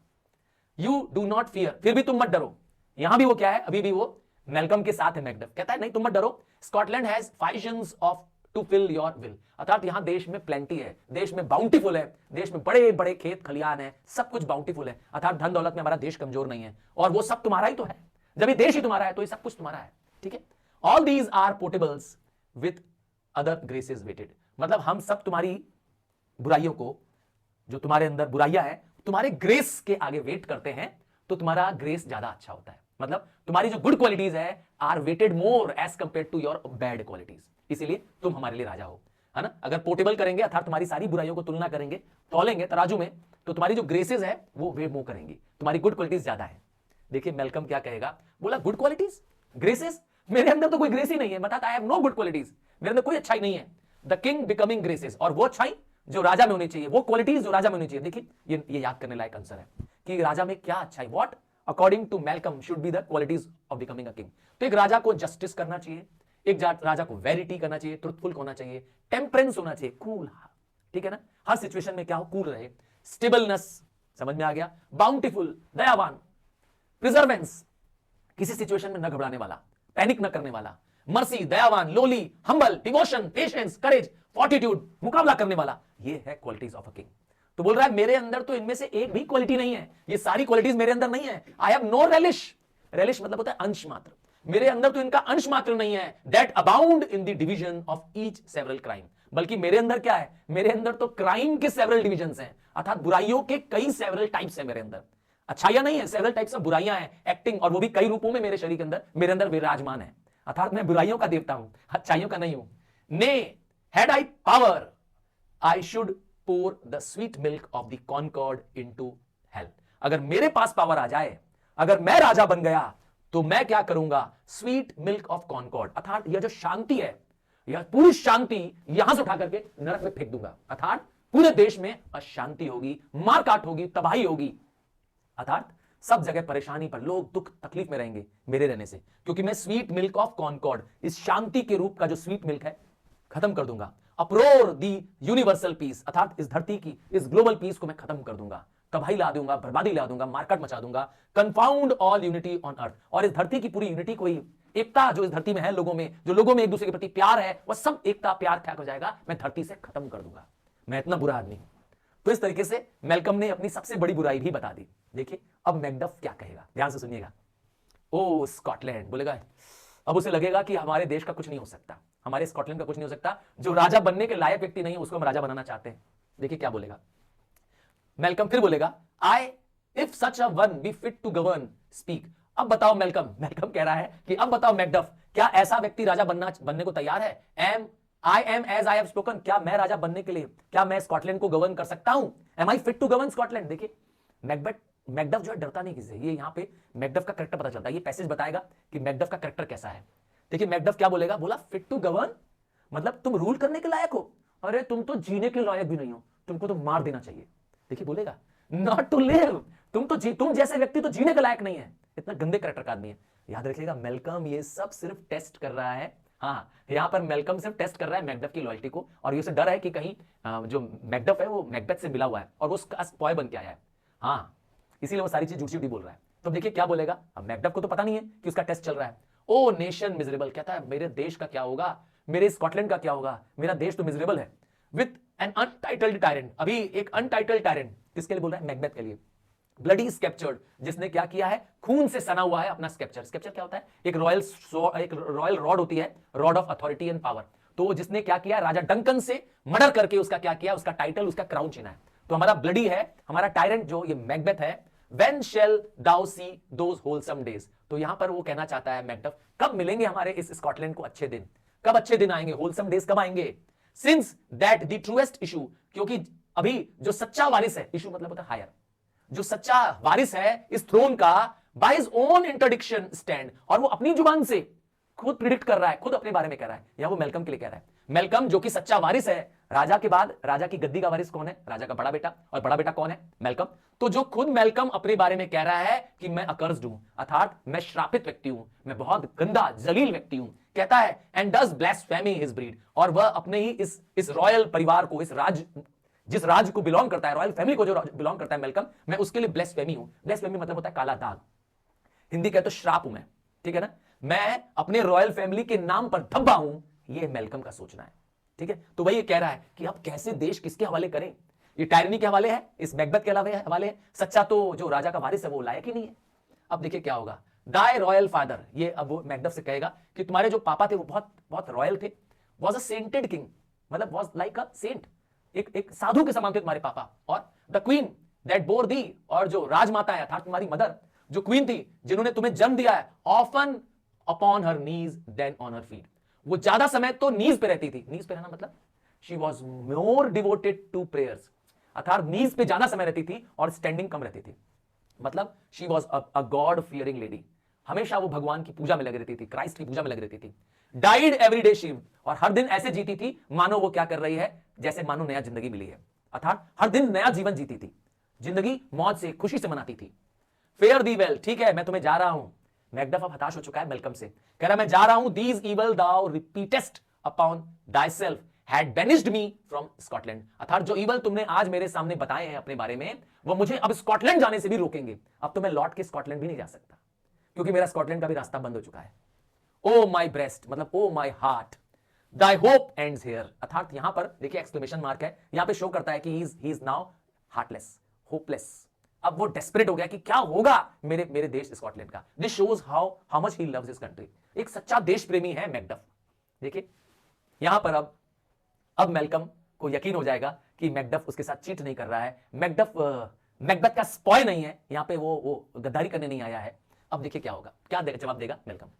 यू डू नॉट फियर, फिर भी तुम मत डरो। यहां भी वो क्या है? अभी भी वो मैल्कम के साथ है। मैकबेथ कहता है नहीं तुम मत डरो, Scotland has foisons of to fill your will, अर्थात यहां देश में प्लेंटी है, देश में बाउंटीफुल है, देश में बड़े बड़े खेत खलियान है, सब कुछ बाउंटीफुल है, अर्थात धन दौलत में हमारा देश कमजोर नहीं है, और वो सब तुम्हारा ही तो है। जब ये देश ही तुम्हारा है तो ये सब कुछ तुम्हारा है, ठीक है। All these are portables with other graces weighed, मतलब हम सब तुम्हारी बुराइयों को, जो तुम्हारे अंदर बुराइयां है, तुम्हारे ग्रेस के आगे वेट करते हैं, तो तुम्हारा ग्रेस ज्यादा अच्छा होता है। मतलब तुम्हारी जो गुड क्वालिटीज है are weighted more as compare to your bad qualities, इसीलिए तुम हमारे लिए राजा हो, है ना। अगर पोर्टेबल करेंगे, अर्थात तुम्हारी सारी बुराइयों को तुलना करेंगे, तौलेंगे तराजू में, तो तुम्हारी जो ग्रेसेस है वो वे मूव करेंगी, तुम्हारी गुड क्वालिटीज ज्यादा है। देखिए मैल्कम क्या कहेगा, बोला गुड क्वालिटीज, ग्रेसेस, मेरे अंदर तो कोई ग्रेस ही नहीं है, बताता I have no good qualities, मेरे अंदर कोई अच्छाई नहीं है। द किंग बिकमिंग ग्रेसेस, और वो अच्छाई जो राजा में होनी चाहिए, वो क्वालिटीज जो राजा में होनी चाहिए। देखिए ये याद करने लायक आंसर है कि राजा में क्या अच्छाई, what according to Malcolm should be the qualities of becoming a king. तो एक राजा को जस्टिस करना चाहिए, एक राजा को वेरिटी करना चाहिए, ट्रुथफुल होना चाहिए, टेम्परेंस होना चाहिए, कूल, ठीक है ना, हर सिचुएशन में क्या हो, कूल रहे, स्टेबलनेस, समझ में आ गया, बाउंटीफुल, दयावान, प्रिजर्वेंस, किसी सिचुएशन में न घबराने वाला, पैनिक न करने वाला, मर्सी, दयावान, lowly, humble, devotion, patience, courage, fortitude, मुकाबला करने वाला, ये है क्वालिटीज ऑफ अ किंग। तो बोल रहा है मेरे अंदर तो इनमें से एक भी क्वालिटी नहीं है, ये सारी क्वालिटीज मेरे अंदर नहीं है। I have no relish, relish मतलब होता है अंश मात्र, मेरे अंदर तो इनका अंश मात्र नहीं है। That abound in the division of each several crime, बल्कि मेरे अंदर क्या है, मेरे अंदर तो क्राइम के सेवरल डिविजन्स हैं, अर्थात बुराइयों के कई सेवरल टाइप्स हैं मेरे अंदर, अच्छाइयां नहीं है, सेवरल टाइप्स ऑफ बुराइयां हैं, एक्टिंग, और वो भी कई रूपों में मेरे शरीर के अंदर, मेरे अंदर विराजमान है, अर्थात मैं बुराइयों का देवता हूं, अच्छाइयों का नहीं हूं। Nay had I power I should pour the sweet milk of the concord into hell, अगर मेरे पास पावर आ जाए, अगर मैं राजा बन गया, तो मैं क्या करूंगा, स्वीट मिल्क ऑफ कॉनकॉर्ड, अर्थात यह जो शांति है, यह पूरी शांति यहां से उठा करके नरक में फेंक दूंगा, अर्थात पूरे देश में अशांति होगी, मारकाट होगी, तबाही होगी, अर्थात सब जगह परेशानी पर, लोग दुख तकलीफ में रहेंगे मेरे रहने से, क्योंकि मैं स्वीट मिल्क ऑफ कॉनकॉर्ड, इस शांति के रूप का जो स्वीट मिल्क है खत्म कर दूंगा, अप्रोर दी यूनिवर्सल पीस, अर्थात इस धरती की इस ग्लोबल पीस को मैं खत्म कर दूंगा, तबाही ला दूंगा, बर्बादी ला दूंगा, मार्केट मचा दूंगा, confound all unity on earth, और इस धरती की पूरी यूनिटी को ही, एकता जो इस धरती में है लोगों में, जो लोगों में एक दूसरे के प्रति प्यार है, वह सब एकता प्यार क्या हो जाएगा, मैं धरती से खत्म कर दूंगा, मैं इतना बुरा आदमी हूं। तो इस तरीके से मैल्कम ने अपनी सबसे बड़ी बुराई भी बता दी। देखिए अब मैकडफ क्या कहेगा, ध्यान से सुनिएगा। ओ स्कॉटलैंड बोलेगा, अब उसे लगेगा कि हमारे देश का कुछ नहीं हो सकता, हमारे स्कॉटलैंड का कुछ नहीं हो सकता, जो राजा बनने के लायक व्यक्ति नहीं है उसको हम राजा बनाना चाहते हैं। देखिए क्या बोलेगा मैल्कम, फिर बोलेगा I if such a one be fit to govern speak. अब बताओ मैल्कम, मैल्कम कह रहा है कि अब बताओ मैकडफ, क्या ऐसा व्यक्ति राजा बनने को तैयार है? I am as I have spoken, क्या मैं राजा बनने के लिए, क्या मैं स्कॉटलैंड को गवर्न कर सकता हूं? Am I fit to govern Scotland? देखिए मैकडफ जो है डरता नहीं किसी से, ये यहां पे मैकडफ का कैरेक्टर पता चलता है, ये पैसेज बताएगा कि मैकडफ का कैरेक्टर कैसा है। देखिए मैकडफ क्या बोलेगा, बोला फिट टू गवर्न मतलब तुम रूल करने के लायक हो, अरे तुम तो जीने के लायक भी नहीं हो, तुमको तो मार देना चाहिए। देखिए बोलेगा नॉट टू लिव, तुम जैसे व्यक्ति तो जीने के लायक नहीं है। इतना गंदे कैरेक्टर का आदमी है। याद रखिएगा मैल्कम ये सब सिर्फ टेस्ट कर रहा है, हाँ यहां पर मैल्कम सिर्फ टेस्ट कर रहा है मैकडफ की लॉयल्टी को, और ये उसे डर है कि कहीं जो मैकडफ है वो मैकबेथ से मिला हुआ है और वो उसका स्पॉय बन के आया है, हाँ इसीलिए वो सारी चीज झूठी झूठी बोल रहा है। तो देखिए क्या बोलेगा, अब मैकडफ को तो पता नहीं है कि उसका टेस्ट चल रहा है। ओ नेशन मिजरेबल, कहता है मेरे देश का क्या होगा, मेरे स्कॉटलैंड का क्या होगा, मेरा देश तो मिजरेबल है। विथ एन अनटाइटल्ड टायरेंट, अभी एक अनटाइटल्ड टायरेंट किसके लिए बोल रहा है, मैकबेथ के लिए। ब्लडी स्केप्चर्ड, जिसने क्या किया है, खून से सना हुआ है अपना स्केप्चर। स्केप्चर क्या होता है, एक रॉयल रॉड होती है, rod of authority and power. तो जिसने क्या किया, राजा डंकन से मर्डर करके उसका क्या किया, उसका टाइटल उसका क्राउन छीना है। तो हमारा ब्लडी है, हमारा टायरेंट जो ये मैकबेथ है। When shall thou see those wholesome days? तो यहां पर वो कहना चाहता है मैकडफ, कब मिलेंगे हमारे इस स्कॉटलैंड को अच्छे दिन, कब अच्छे दिन आएंगे, होलसम डेज कब आएंगे? Since that the truest issue, क्योंकि अभी जो सच्चा वारिस है, इशू मतलब होता है हायर, जो सच्चा वारिस है इस थ्रोन का, by his own interdiction stand, और वो अपनी जुबान से खुद प्रिडिक्ट कर रहा है, खुद अपने बारे में कह रहा है, या वो मैल्कम के लिए कह रहा है। मैल्कम जो कि सच्चा वारिस है, राजा के बाद राजा की गद्दी का वारिस कौन है, राजा का बड़ा बेटा, और बड़ा बेटा कौन है, मैल्कम। तो जो खुद मैल्कम अपने बारे में कह रहा है कि मैं अकर्स्ड हूं, अर्थात मैं श्रापित व्यक्ति हूं, मैं बहुत गंदा जलील व्यक्ति हूं, कहता है and does blasphemy his breed, और वह अपने ही इस रॉयल परिवार को, इस राज जिस राज को बिलोंग करता है, रॉयल फैमिली को जो बिलोंग करता है मैल्कम, मैं उसके लिए ब्लास्फेमी हूं। ब्लास्फेमी मतलब होता है काला दाग, हिंदी कहे तो श्राप हूं मैं, ठीक है ना, मैं अपने रॉयल फैमिली के नाम पर धब्बा हूं, ये मैल्कम का सोचना है, ठीक है। तो वही ये कह रहा है कि अब कैसे देश किसके हवाले करें, ये टायरनी के हवाले है, इस मैकबेथ के हवाले है, सच्चा तो जो राजा का वारिस है वो लायक ही नहीं है। अब देखिए क्या होगा, दाई रॉयल फादर, ये अब वो मैकबेथ से कहेगा कि तुम्हारे जो पापा थे वो बहुत बहुत रॉयल थे, वॉज अ सेंटेड किंग, मतलब वॉज लाइक अ सेंट, एक साधु के समान थे तुम्हारे पापा, और द क्वीन दैट बोर दी, और जो राजमाता है अर्थात तुम्हारी मदर जो क्वीन थी, जिन्होंने तुम्हें जन्म दिया है, often upon her knees than on her feet, वो ज्यादा समय तो नीज पे रहती थी। नीज पे रहना मतलब she was more devoted to prayers, अर्थात नीज पे ज्यादा समय रहती थी और स्टैंडिंग कम रहती थी, मतलब she was a God fearing lady, हमेशा वो भगवान की पूजा में लगी रहती थी, क्राइस्ट की पूजा में लगी रहती थी। डाइड एवरी डे शी, और हर दिन ऐसे जीती थी मानो वो क्या कर रही है, जैसे मानो नया जिंदगी मिली है, अर्थात हर दिन नया जीवन जीती थी, जिंदगी मौज से खुशी से मनाती थी। फेयर दी वेल, ठीक है मैं तुम्हें जा रहा हूं। मैकडफ अब हताश हो चुका है मैल्कम से, कह रहा मैं जा रहा हूं, these evil thou repeatest upon thyself had banished me from Scotland, अर्थात जो इवल तुमने आज मेरे सामने बताए हैं अपने बारे में, वो मुझे अब स्कॉटलैंड जाने से भी रोकेंगे। अब तो मैं लौट के स्कॉटलैंड भी नहीं जा सकता, क्योंकि मेरा स्कॉटलैंड का भी रास्ता बंद हो चुका है। ओ माई ब्रेस्ट मतलब oh my heart, thy hope ends here, अर्थात यहां पर देखिए एक्सक्लेमेशन मार्क है, यहां पे शो करता है कि he is now heartless, hopeless. अब वो डेस्परेट हो गया कि क्या होगा मेरे देश स्कॉटलैंड का। This shows how much he loves his country, एक सच्चा देश प्रेमी है मैकडफ। देखिए यहां पर अब मैल्कम को यकीन हो जाएगा कि मैकडफ उसके साथ चीट नहीं कर रहा है, मैकडफ मैकबेथ का स्पॉय नहीं है, यहां पे वो गद्दारी करने नहीं आया है। अब देखिए क्या होगा, क्या जवाब देगा Malcolm.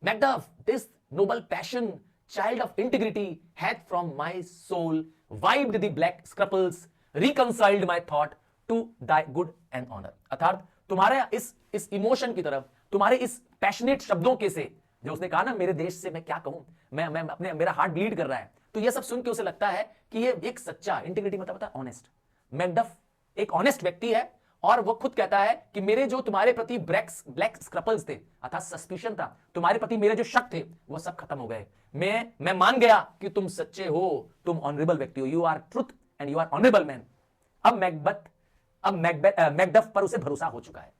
Macduff, this Nobel passion, child of integrity, hath from my soul wiped the black scruples, reconciled my thought to thy good and honor, अर्थात तुम्हारे इस इमोशन की तरफ, तुम्हारे इस पैशनेट शब्दों के से, जो उसने कहा ना मेरे देश से मैं क्या कहूं, मैं अपने मेरा हार्ट ब्लीड कर रहा है, तो ये सब सुन के उसे लगता है कि ये एक सच्चा, इंटीग्रिटी मतलब होता है ऑनेस्ट, मैकडफ एक ऑनेस्ट व्यक्ति है, और वो खुद कहता है कि मेरे जो तुम्हारे प्रति ब्लैक स्क्रपल्स थे, अर्थात सस्पिशन था, तुम्हारे प्रति मेरे जो शक थे, वो सब खत्म हो गए। मैं मान गया कि तुम सच्चे हो, तुम ऑनरेबल व्यक्ति हो, you are truth and you are honourable man. अब मैकडफ पर उसे भरोसा हो चुका है।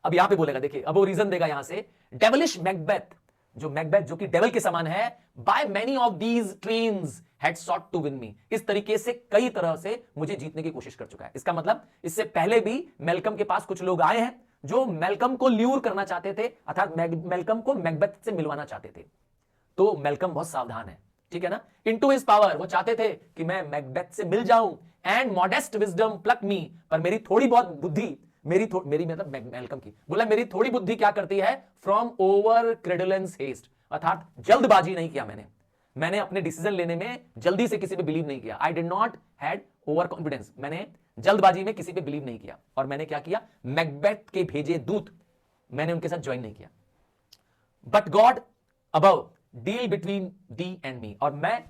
अब यहां पे बोलेगा, देखिए अब वो रीजन देगा यहां से, डेविलिश मैकबेथ, मैकबेथ जो कि डेविल के समान है, by many of these trains had sought to win me, इस तरीके से कई तरह से मुझे जीतने की कोशिश कर चुका है। इसका मतलब इससे पहले भी मेलकम के पास कुछ लोग आए हैं जो मेलकम को ल्यूर करना चाहते थे, अर्थात मेलकम को मैकबेथ से मिलवाना चाहते थे। तो मेलकम बहुत सावधान है, ठीक है ना। इनटू हिज पावर, वो चाहते थे कि मैं मैकबेथ से मिल जाऊं, एंड मॉडेस्ट विजडम प्लक मी, पर मेरी थोड़ी बहुत बुद्धि, मेरी मतलब मेलकम की, बोला मेरी थोड़ी बुद्धि क्या करती है, फ्रॉम ओवर क्रेडुलेंस हेस्ट, अर्थात जल्दबाजी नहीं किया मैंने अपने डिसीजन लेने में जल्दी से किसी पे बिलीव नहीं किया। I did not had over confidence, मैंने जल्दबाजी में किसी पे बिलीव नहीं किया, और मैंने क्या किया, मैकबेथ के भेजे दूत, मैंने उनके साथ ज्वाइन नहीं किया। But God above deal between the and me, और मैं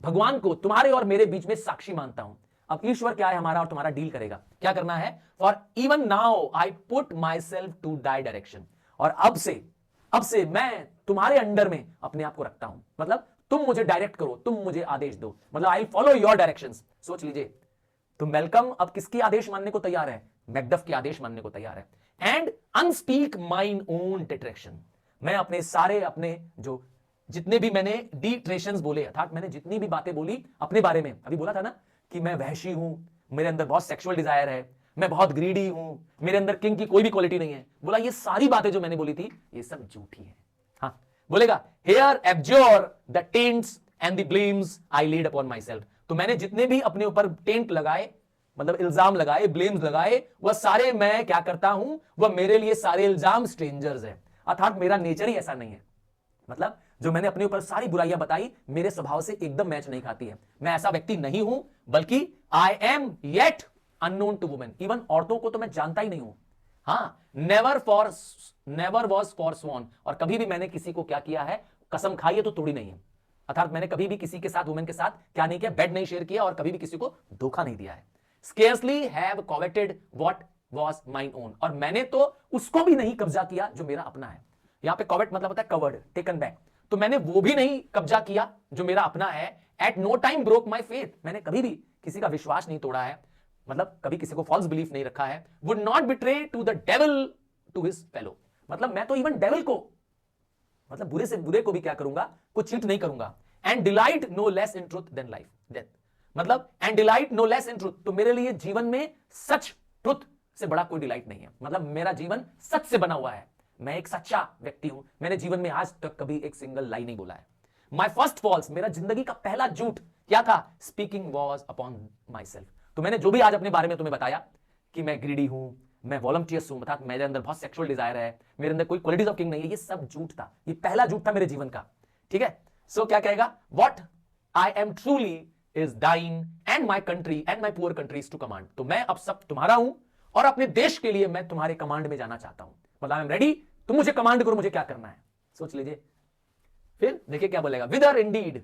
भगवान को तुम्हारे और मेरे बीच में साक्षी मानता हूं। अब ईश्वर क्या है, हमारा और तुम्हारा डील करेगा, क्या करना है, for even now I put myself to thy direction, और अब से मैं तुम्हारे अंडर में अपने आप को रखता हूं, मतलब तुम मुझे डायरेक्ट करो, तुम मुझे आदेश दो, मतलब आई फॉलो योर डायरेक्शंस। सोच लीजिए, तो मेलकम अब किसकी आदेश मानने को तैयार है, मैकडफ के आदेश मानने को तैयार है। एंड अनस्पीक माइन ओन डिट्रैक्शन, मैं अपने जो जितने भी मैंने डिट्रेशंस बोले, अर्थात मैंने जितनी भी बातें बोली अपने बारे में, अभी बोला था ना कि मैं वहशी हूं, मेरे अंदर बहुत सेक्सुअल डिजायर है, मैं बहुत ग्रीडी हूं, मेरे अंदर किंग की कोई भी क्वालिटी नहीं है, बोला ये सारी बातें जो मैंने बोली थी ये सब झूठी है। हाँ, बोलेगा here abjure the taints and the blames I laid upon my self, तो मैंने जितने भी अपने ऊपर टेंट लगाए, मतलब इल्जाम लगाए, ब्लेम्स लगाए, वह सारे मैं क्या करता हूं, वह मेरे लिए सारे इल्जाम स्ट्रेंजर्स है, अर्थात मेरा नेचर ही ऐसा नहीं है, मतलब जो मैंने अपने ऊपर सारी बुराइयां बताई मेरे स्वभाव से एकदम मैच नहीं खाती है, मैं ऐसा व्यक्ति नहीं हूं, बल्कि I am yet unknown to women, even औरतों को तो मैं जानता ही नहीं हूं। हाँ, नेवर वॉज फॉर स्वॉन, और कभी भी मैंने किसी को क्या किया है, कसम खाई है तो तोड़ी नहीं है, अर्थात मैंने कभी भी किसी के साथ, वुमेन के साथ क्या नहीं किया, बेड नहीं शेयर किया, और कभी भी किसी को धोखा नहीं दिया है। Scarcely have coveted what was mine own, और मैंने तो उसको भी नहीं कब्जा किया जो मेरा अपना है। यहां पे कॉवेट मतलब होता है कवर्ड, टेकन बैक, तो मैंने वो भी नहीं कब्जा किया जो मेरा अपना है। At no time broke my faith, मैंने कभी भी किसी का विश्वास नहीं तोड़ा है, मतलब कभी किसी को फॉल्स बिलीफ नहीं रखा है। Would not betray to the devil to his fellow, मतलब मैं तो इवन डेविल को, मतलब बुरे से बुरे को भी क्या करूंगा, कुछ चीट नहीं करूंगा। And delight no less in truth than life death, मतलब and delight no less in truth, तो मेरे लिए जीवन में सच, ट्रुथ से बड़ा कोई डिलाइट नहीं है, मतलब मेरा जीवन सच से बना हुआ है, मैं एक सच्चा व्यक्ति हूं, मैंने जीवन में आज तक कभी एक सिंगल लाई नहीं बोला है। माई फर्स्ट फॉल्स, मेरा जिंदगी का पहला झूठ क्या था, speaking was upon my self, तो मैंने जो भी आज अपने बारे में तुम्हें बताया कि मैं ग्रीडी हूं, मैं वॉलंटियर्स हूं, अर्थात मेरे अंदर बहुत सेक्सुअल डिजायर है, मेरे अंदर कोई क्वालिटीज ऑफ किंग नहीं है, ये सब झूठ था, ये पहला झूठ था मेरे जीवन का, ठीक है। सो क्या कहेगा, what I am truly is thine and my country and my poor country's to command, तो मैं अब सब तुम्हारा हूं और अपने देश के लिए मैं तुम्हारे कमांड में जाना चाहता हूं, मतलब आई एम रेडी, तुम मुझे कमांड करो, मुझे क्या करना है, सोच लीजिए। फिर देखिए क्या बोलेगा, विदर इंडीड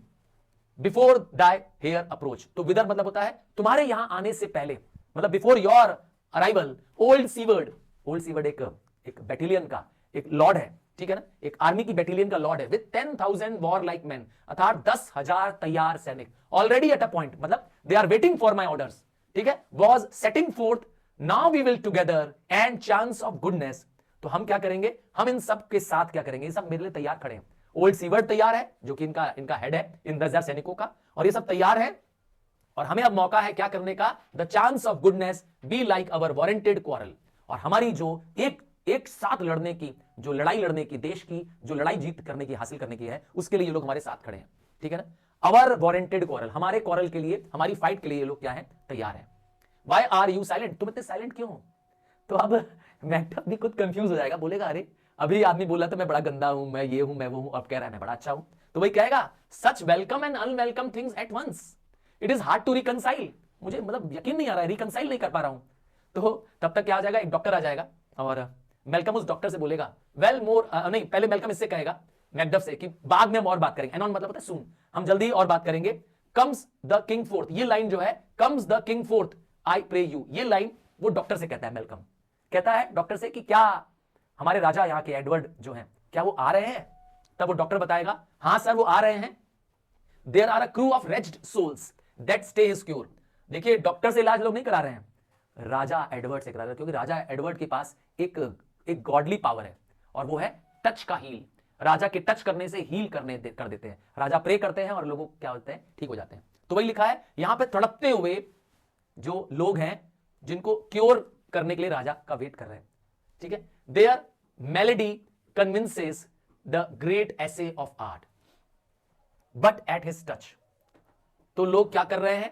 बिफोर दाई हेयर अप्रोच, तो विदर मतलब होता है तुम्हारे यहां आने से पहले, मतलब before your arrival, old seaward एक बैटेलियन का एक लॉर्ड है, ठीक है ना, एक आर्मी की बैटेलियन का लॉर्ड है, विद 10,000 वॉर लाइक मैन, अर्थात 10,000 तैयार सैनिक, ऑलरेडी एट अ पॉइंट, मतलब they are waiting for my orders, ठीक है, was setting forth, now we will together and chance of goodness, तो हम क्या करेंगे, हम इन सब के साथ क्या करेंगे, ये सब मेरे लिए तैयार खड़े हैं। ओल्ड सीवर्ड तैयार है, जो कि इनका हेड है इन 10,000 सैनिकों का, और ये सब तैयार है, और हमें अब मौका है क्या करने का, the chance of goodness be like our warranted quarrel, और हमारी जो एक साथ लड़ने की, जो लड़ाई लड़ने की, देश की जो लड़ाई जीत करने की, हासिल करने की है, उसके लिए ये लोग हमारे साथ खड़े हैं, ठीक है ना। अवर वारंटेड क्वारल, हमारे क्वारल के लिए, हमारी फाइट के लिए ये लोग क्या है, तैयार है। वाई आर यू साइलेंट, तुम इतने साइलेंट क्यों हो, तो अब मैकडफ भी खुद कंफ्यूज हो जाएगा, बोलेगा अरे अभी आदमी बोला था मैं बड़ा गंदा हूं, मैं ये हूं, मैं वो हूं, अब कह रहा है मैं बड़ा अच्छा हूं, तो वही कहेगा, such welcome and unwelcome things at once, it is hard to reconcile, मुझे मतलब यकीन नहीं आ रहा है, रिकंसाइल नहीं कर पा रहा हूं। तो तब तक क्या आ जाएगा, एक डॉक्टर आ जाएगा, और मेलकम उस डॉक्टर से बोलेगा, वेल मोर नहीं, पहले मेलकम इससे कहेगा मैकडफ से कि बाद में हम और बात करेंगे, एनॉन मतलब होता है सुन, हम जल्दी और बात करेंगे। कम्स द किंग फोर्थ, ये लाइन जो है, comes the king forth I pray you, ये लाइन वो डॉक्टर से कहता है, मेलकम कहता है डॉक्टर से कि क्या हमारे राजा यहां के एडवर्ड जो हैं क्या वो आ रहे हैं? तब वो डॉक्टर बताएगा, हां सर वो आ रहे हैं। There are a crew of wretched souls that stay his cure. देखिए डॉक्टर से इलाज लोग नहीं करा रहे हैं, राजा एडवर्ड से करा रहे हैं, क्योंकि राजा एडवर्ड के पास एक गॉडली पावर है और वो है टच का हील। राजा के टच करने से हील कर देते हैं। राजा प्रे करते हैं और लोगों क्या होते हैं, ठीक हो जाते हैं। तो वही लिखा है यहां पे, तड़पते हुए जो लोग हैं जिनको क्योर करने के लिए राजा का वेट कर रहे हैं, ठीक है। Their malady convinces the great assay of art but at his touch. तो लोग क्या कर रहे हैं,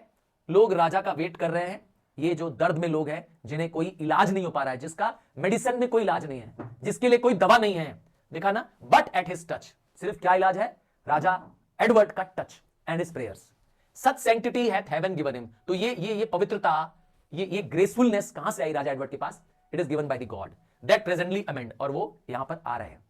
लोग राजा का वेट कर रहे हैं। ये जो दर्द में लोग हैं जिन्हें कोई इलाज नहीं हो पा रहा है, जिसका मेडिसिन में कोई इलाज नहीं है, जिसके लिए कोई दवा नहीं है, देखा ना, बट एट हिज टच, सिर्फ क्या इलाज है, राजा एडवर्ड का touch and his prayers. Such sanctity hath heaven given him. तो ये पवित्रता, ये ग्रेसफुलनेस कहां से आई राजा एडवर्ड के पास? It is given by the god that presently amend, और वो यहां पर आ रहे हैं।